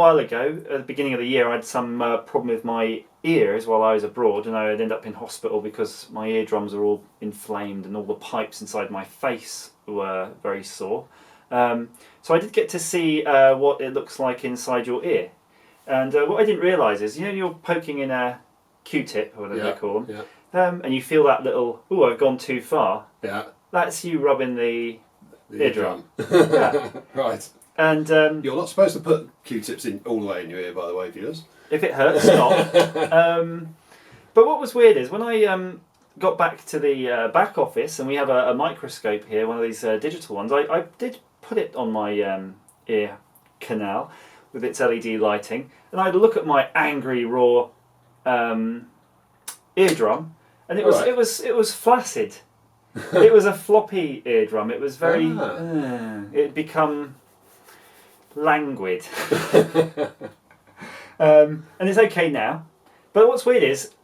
while ago, at the beginning of the year, I had some problem with my ears while I was abroad, and I'd end up in hospital because my eardrums are all inflamed and all the pipes inside my face were very sore. So I did get to see what it looks like inside your ear. And what I didn't realise is, you're poking in a Q-tip, or whatever they call them, and you feel that little, I've gone too far. Yeah. That's you rubbing the eardrum. Right. And you're not supposed to put Q-tips in all the way in your ear, by the way, viewers. If it hurts, stop. But what was weird is when I got back to the back office, and we have a microscope here, one of these digital ones, I did put it on my ear canal with its LED lighting, and I'd look at my angry raw eardrum, and it was flaccid. It was a floppy eardrum. It was very it'd become languid. And it's okay now. But what's weird is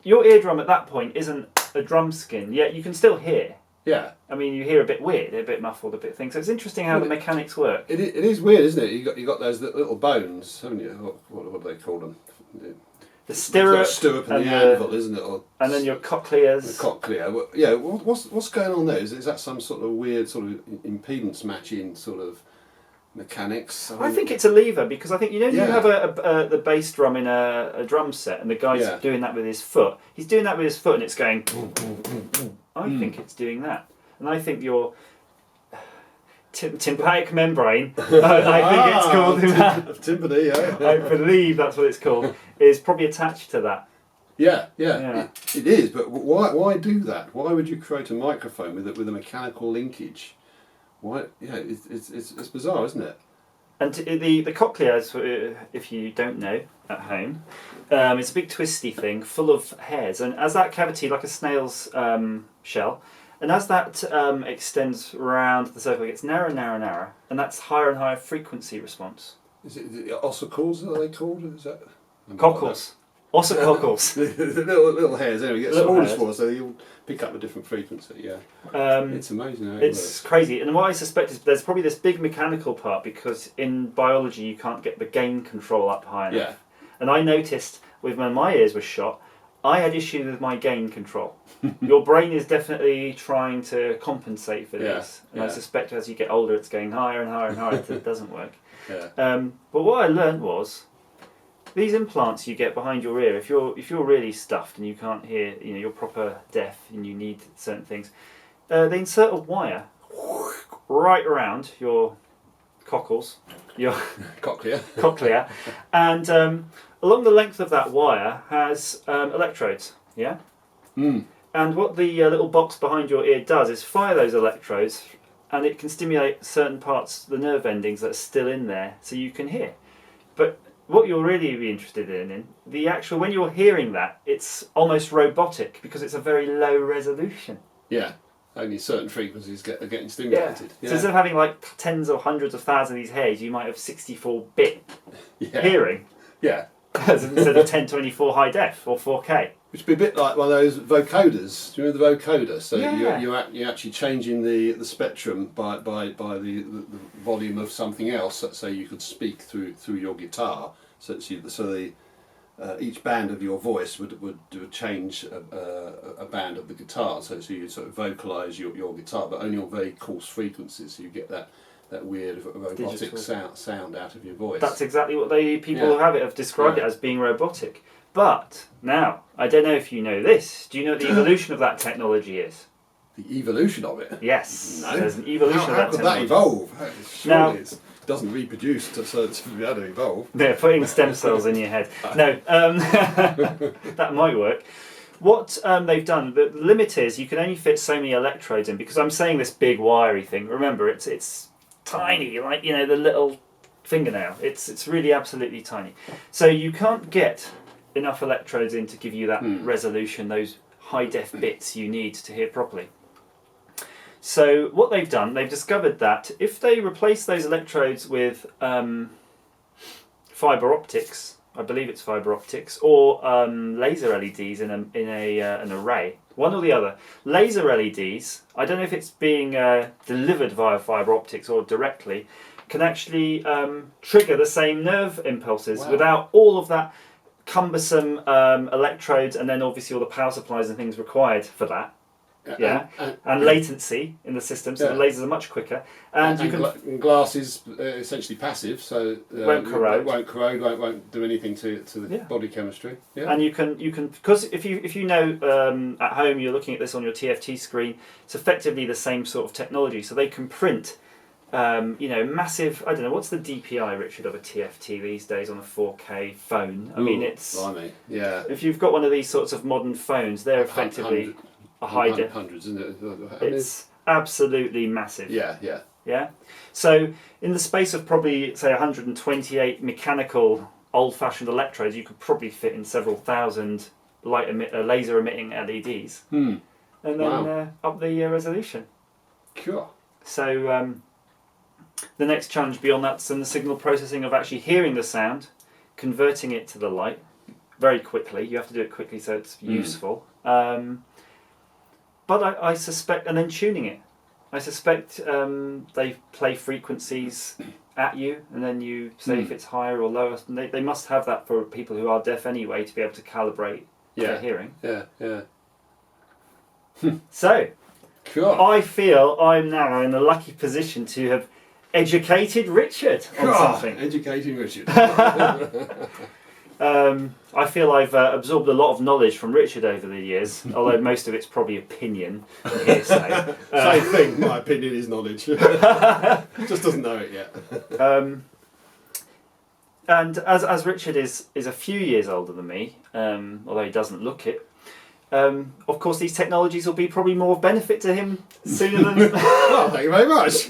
your eardrum at that point isn't a drum skin, yet you can still hear. Yeah. I mean, you hear a bit weird, a bit muffled, a bit thing. So it's interesting how the mechanics work. It is weird, isn't it? You got those little bones, haven't you? What do they call them? The stirrup and the anvil, isn't it? And then your cochlears. The cochlea. Well, yeah. What's going on there? Is that some sort of weird sort of impedance matching sort of mechanics? I think it's a lever, because I think you have the bass drum in a drum set, and the guy's doing that with his foot. He's doing that with his foot, and it's going. I think it's doing that, and I think your tympanic membrane. I think it's called tympany. Yeah. I believe that's what it's called. Is probably attached to that. Yeah. It is, but why do that? Why would you create a microphone with a mechanical linkage? Why? Yeah, it's bizarre, isn't it? And the cochlea, if you don't know at home, it's a big twisty thing full of hairs, and as that cavity, like a snail's shell, and as that extends around the circle, it gets narrower and narrower and narrower, and that's higher and higher frequency response. Is it the ossicles, are they called? Is that cockles? Ossicles. little hairs. Anyway, get smaller, so you'll pick up a different frequency. Yeah. It's amazing how it works. Crazy, and what I suspect is there's probably this big mechanical part, because in biology you can't get the gain control up high enough. Yeah. And I noticed when my ears were shot, I had issues with my gain control. Your brain is definitely trying to compensate for this, and I suspect as you get older, it's going higher and higher and higher until it doesn't work. Yeah. But what I learned was, these implants you get behind your ear, if you're really stuffed and you can't hear, you're proper deaf and you need certain things, they insert a wire right around your cockles, your cochlea, and along the length of that wire has electrodes. Yeah. And what the little box behind your ear does is fire those electrodes, and it can stimulate certain parts, the nerve endings that are still in there, so you can hear. But what you'll really be interested in the actual, when you're hearing that, it's almost robotic, because it's a very low resolution. Yeah, only certain frequencies are getting stimulated. Yeah. So instead of having like tens or hundreds of thousands of these hairs, you might have 64-bit hearing. Yeah. Instead of 1024 high def or 4K. Which would be a bit like one of those vocoders. Do you remember the vocoder? So you're actually changing the spectrum by the volume of something else. So you could speak through your guitar. So each band of your voice would change a band of the guitar. So you sort of vocalise your guitar, but only on very coarse frequencies. So you get that weird robotic sound out of your voice. That's exactly what people who have it have described it as, being robotic. But now, I don't know if you know this. Do you know what the evolution of that technology is? The evolution of it? Yes. No. There's an evolution of that technology. How could that evolve? Surely it doesn't reproduce to be able to evolve. They're putting stem cells in your head. No, that might work. What they've done, the limit is you can only fit so many electrodes in, because I'm saying this big wiry thing. Remember, it's tiny, like the little fingernail. It's really absolutely tiny. So you can't get enough electrodes in to give you that resolution, those high def bits you need to hear properly. So what they've done, they've discovered that if they replace those electrodes with fibre optics, I believe it's fibre optics, or laser LEDs in an array, one or the other. Laser LEDs, I don't know if it's being delivered via fibre optics or directly, can actually trigger the same nerve impulses Wow. without all of that cumbersome electrodes, and then obviously all the power supplies and things required for that. Yeah, and latency in the system, so the lasers are much quicker, and you can glass is essentially passive, so won't corrode, won't do anything to the body chemistry. Yeah, and you can because if you know at home you're looking at this on your TFT screen, it's effectively the same sort of technology. So they can print, massive. I don't know what's the DPI, Richard, of a TFT these days on a 4K phone. I mean, it's yeah. If you've got one of these sorts of modern phones, they're effectively hundreds, isn't it? It's absolutely massive. Yeah. So in the space of probably say 128 mechanical old-fashioned electrodes, you could probably fit in several thousand laser emitting LEDs, and then up the resolution. Cool. So the next challenge beyond that's in the signal processing of actually hearing the sound, converting it to the light very quickly. You have to do it quickly so it's useful. But I suspect, and then tuning it. I suspect they play frequencies at you, and then you say if it's higher or lower. And they must have that for people who are deaf anyway to be able to calibrate their hearing. Yeah. So, cool. I feel I'm now in the lucky position to have educated Richard on something. Educating Richard. I feel I've absorbed a lot of knowledge from Richard over the years, although most of it's probably opinion and hearsay. Same thing, my opinion is knowledge. Just doesn't know it yet. And as Richard is a few years older than me, although he doesn't look it, of course these technologies will be probably more of benefit to him sooner than... Well, thank you very much.